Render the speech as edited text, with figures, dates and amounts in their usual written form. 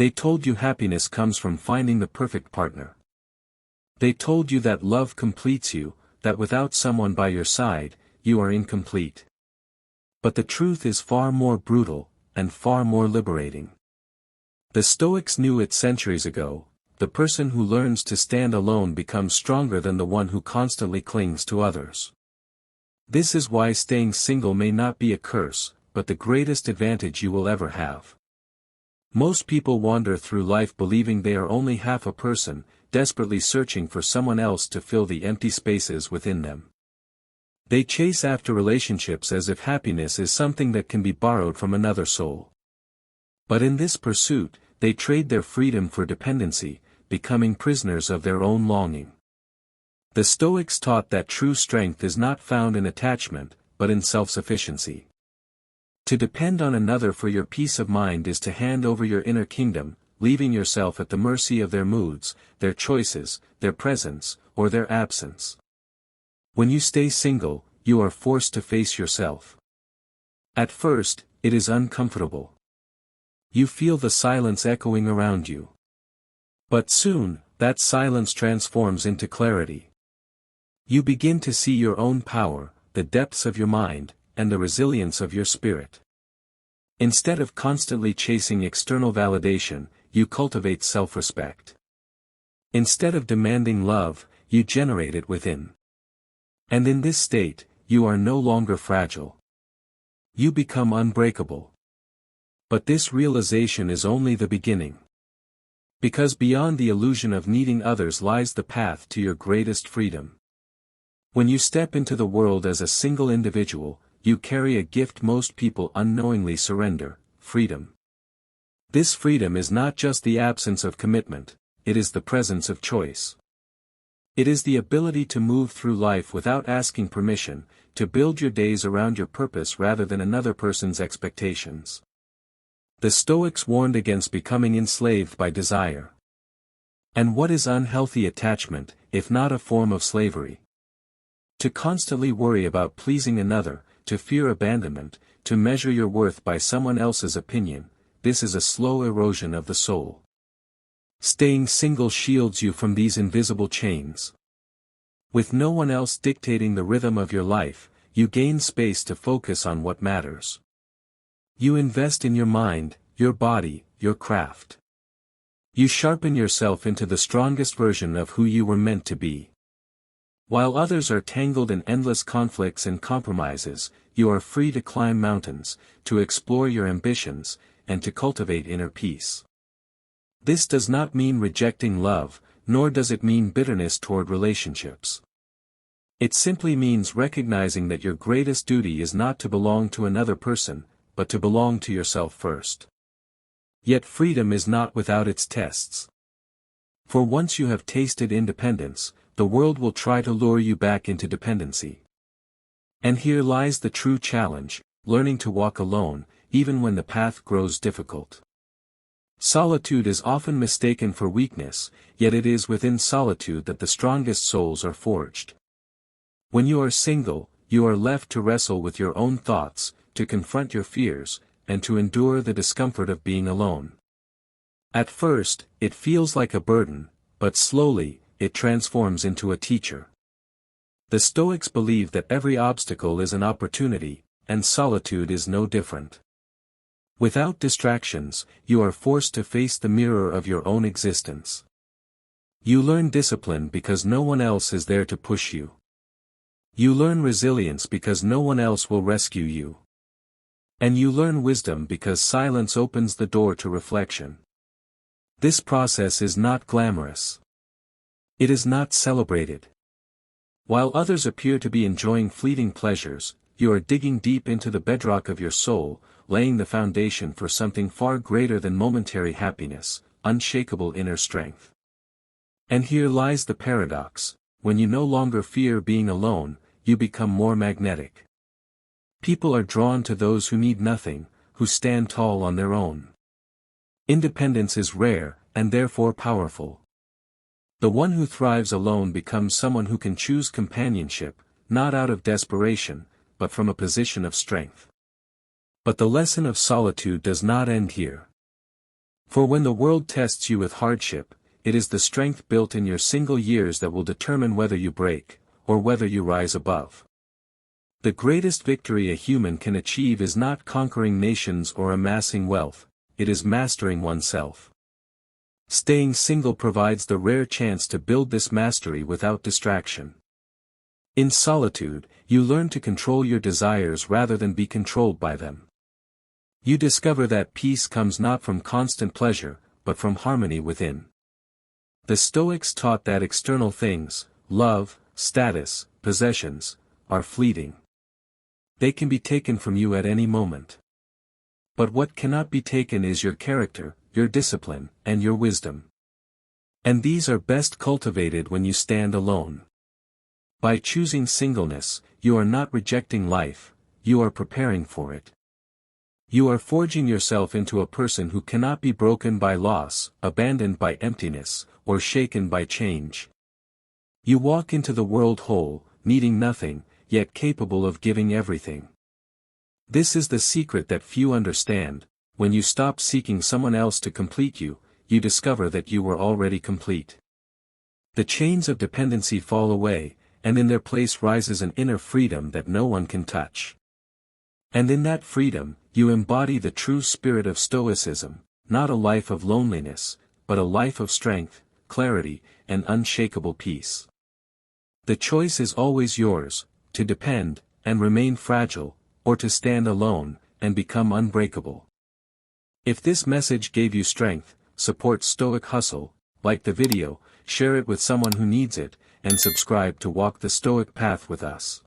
They told you happiness comes from finding the perfect partner. They told you that love completes you, that without someone by your side, you are incomplete. But the truth is far more brutal, and far more liberating. The Stoics knew it centuries ago: the person who learns to stand alone becomes stronger than the one who constantly clings to others. This is why staying single may not be a curse, but the greatest advantage you will ever have. Most people wander through life believing they are only half a person, desperately searching for someone else to fill the empty spaces within them. They chase after relationships as if happiness is something that can be borrowed from another soul. But in this pursuit, they trade their freedom for dependency, becoming prisoners of their own longing. The Stoics taught that true strength is not found in attachment, but in self-sufficiency. To depend on another for your peace of mind is to hand over your inner kingdom, leaving yourself at the mercy of their moods, their choices, their presence, or their absence. When you stay single, you are forced to face yourself. At first, it is uncomfortable. You feel the silence echoing around you. But soon, that silence transforms into clarity. You begin to see your own power, the depths of your mind, and the resilience of your spirit. Instead of constantly chasing external validation, you cultivate self-respect. Instead of demanding love, you generate it within. And in this state, you are no longer fragile. You become unbreakable. But this realization is only the beginning. Because beyond the illusion of needing others lies the path to your greatest freedom. When you step into the world as a single individual, you carry a gift most people unknowingly surrender: freedom. This freedom is not just the absence of commitment, it is the presence of choice. It is the ability to move through life without asking permission, to build your days around your purpose rather than another person's expectations. The Stoics warned against becoming enslaved by desire. And what is unhealthy attachment, if not a form of slavery? To constantly worry about pleasing another, to fear abandonment, to measure your worth by someone else's opinion, this is a slow erosion of the soul. Staying single shields you from these invisible chains. With no one else dictating the rhythm of your life, you gain space to focus on what matters. You invest in your mind, your body, your craft. You sharpen yourself into the strongest version of who you were meant to be. While others are tangled in endless conflicts and compromises, you are free to climb mountains, to explore your ambitions, and to cultivate inner peace. This does not mean rejecting love, nor does it mean bitterness toward relationships. It simply means recognizing that your greatest duty is not to belong to another person, but to belong to yourself first. Yet freedom is not without its tests. For once you have tasted independence, the world will try to lure you back into dependency. And here lies the true challenge: learning to walk alone, even when the path grows difficult. Solitude is often mistaken for weakness, yet it is within solitude that the strongest souls are forged. When you are single, you are left to wrestle with your own thoughts, to confront your fears, and to endure the discomfort of being alone. At first, it feels like a burden, but slowly, it transforms into a teacher. The Stoics believe that every obstacle is an opportunity, and solitude is no different. Without distractions, you are forced to face the mirror of your own existence. You learn discipline because no one else is there to push you. You learn resilience because no one else will rescue you. And you learn wisdom because silence opens the door to reflection. This process is not glamorous. It is not celebrated. While others appear to be enjoying fleeting pleasures, you are digging deep into the bedrock of your soul, laying the foundation for something far greater than momentary happiness: unshakable inner strength. And here lies the paradox: when you no longer fear being alone, you become more magnetic. People are drawn to those who need nothing, who stand tall on their own. Independence is rare, and therefore powerful. The one who thrives alone becomes someone who can choose companionship, not out of desperation, but from a position of strength. But the lesson of solitude does not end here. For when the world tests you with hardship, it is the strength built in your single years that will determine whether you break, or whether you rise above. The greatest victory a human can achieve is not conquering nations or amassing wealth, it is mastering oneself. Staying single provides the rare chance to build this mastery without distraction. In solitude, you learn to control your desires rather than be controlled by them. You discover that peace comes not from constant pleasure, but from harmony within. The Stoics taught that external things, love, status, possessions, are fleeting. They can be taken from you at any moment. But what cannot be taken is your character, your discipline, and your wisdom. And these are best cultivated when you stand alone. By choosing singleness, you are not rejecting life, you are preparing for it. You are forging yourself into a person who cannot be broken by loss, abandoned by emptiness, or shaken by change. You walk into the world whole, needing nothing, yet capable of giving everything. This is the secret that few understand. When you stop seeking someone else to complete you, you discover that you were already complete. The chains of dependency fall away, and in their place rises an inner freedom that no one can touch. And in that freedom, you embody the true spirit of Stoicism, not a life of loneliness, but a life of strength, clarity, and unshakable peace. The choice is always yours, to depend, and remain fragile, or to stand alone, and become unbreakable. If this message gave you strength, support Stoic Hustle, like the video, share it with someone who needs it, and subscribe to walk the Stoic path with us.